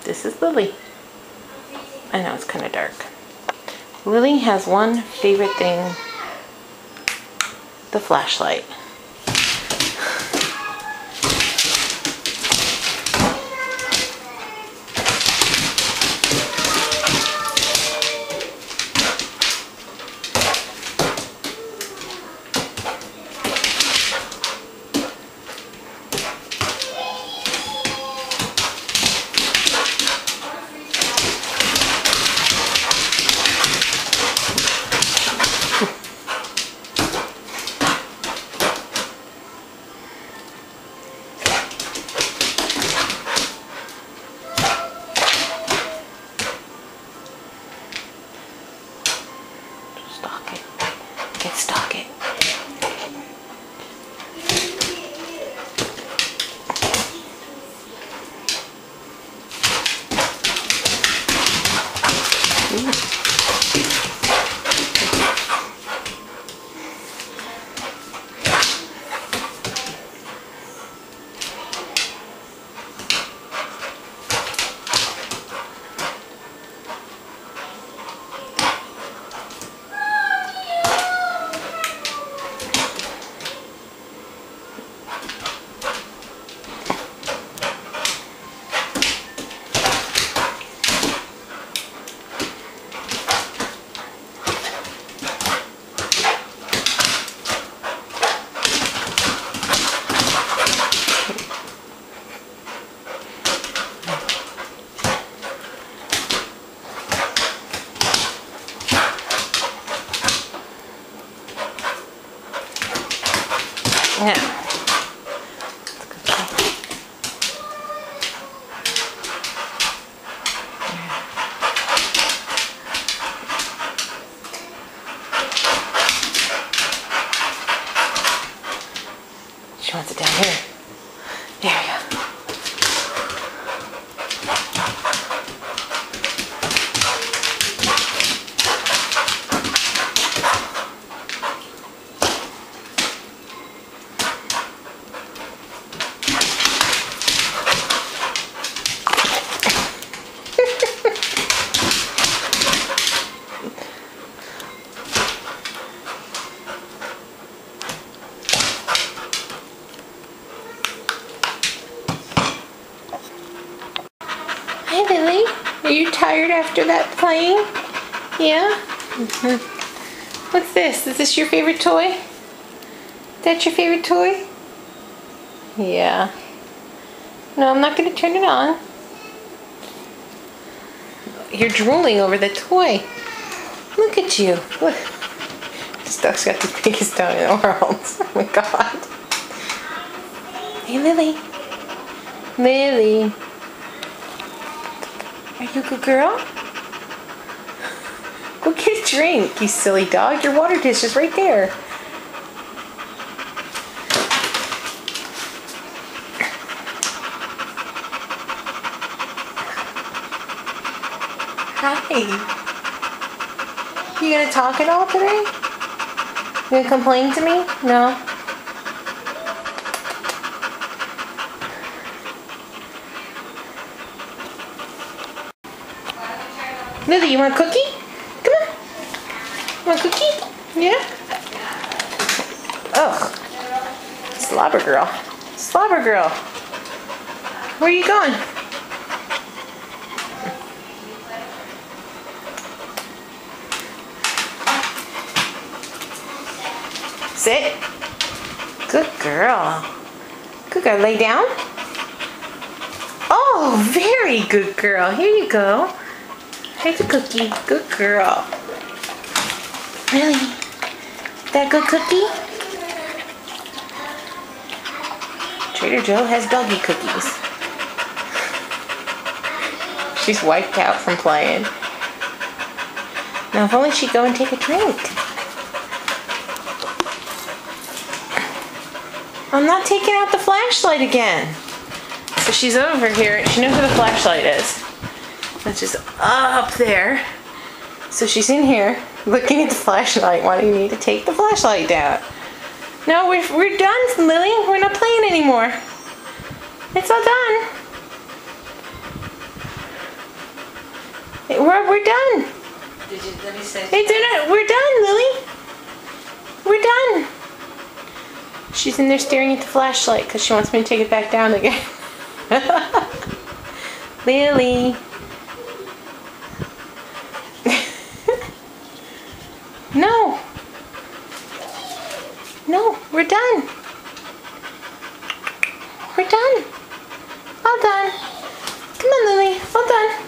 This is Lily. I know it's kind of dark. Lily has one favorite thing, the flashlight. Stalk it. Get stalk it. Now, she wants it down here. There we go. Hi, Lily. Are you tired after that playing? Yeah? What's this? Is this your favorite toy? Is that your favorite toy? Yeah. No, I'm not going to turn it on. You're drooling over the toy. Look at you. Look. This dog's got the biggest tongue in the world. Oh my god. Hey, Lily. Lily. Are you a good girl? Go get a drink, you silly dog. Your water dish is right there. Hi. You gonna talk at all today? You gonna complain to me? No? Lily, you want a cookie? Come on. You want a cookie? Yeah? Ugh. Slobber girl. Slobber girl. Where are you going? Sit. Good girl. Good girl. Lay down. Oh, very good girl. Here you go. Here's a cookie. Good girl. Really? That good cookie? Trader Joe has doggy cookies. She's wiped out from playing. Now if only she'd go and take a drink. I'm not taking out the flashlight again. So she's over here. She knows where the flashlight is. It's just up there. So she's in here looking at the flashlight, wanting me to take the flashlight down. No, we're done, Lily. We're not playing anymore. It's all done. We're done. Did you, let me say. Hey, we're done, Lily. We're done. She's in there staring at the flashlight because she wants me to take it back down again. Lily. No. No, we're done. We're done. All done. Come on, Lily. All done.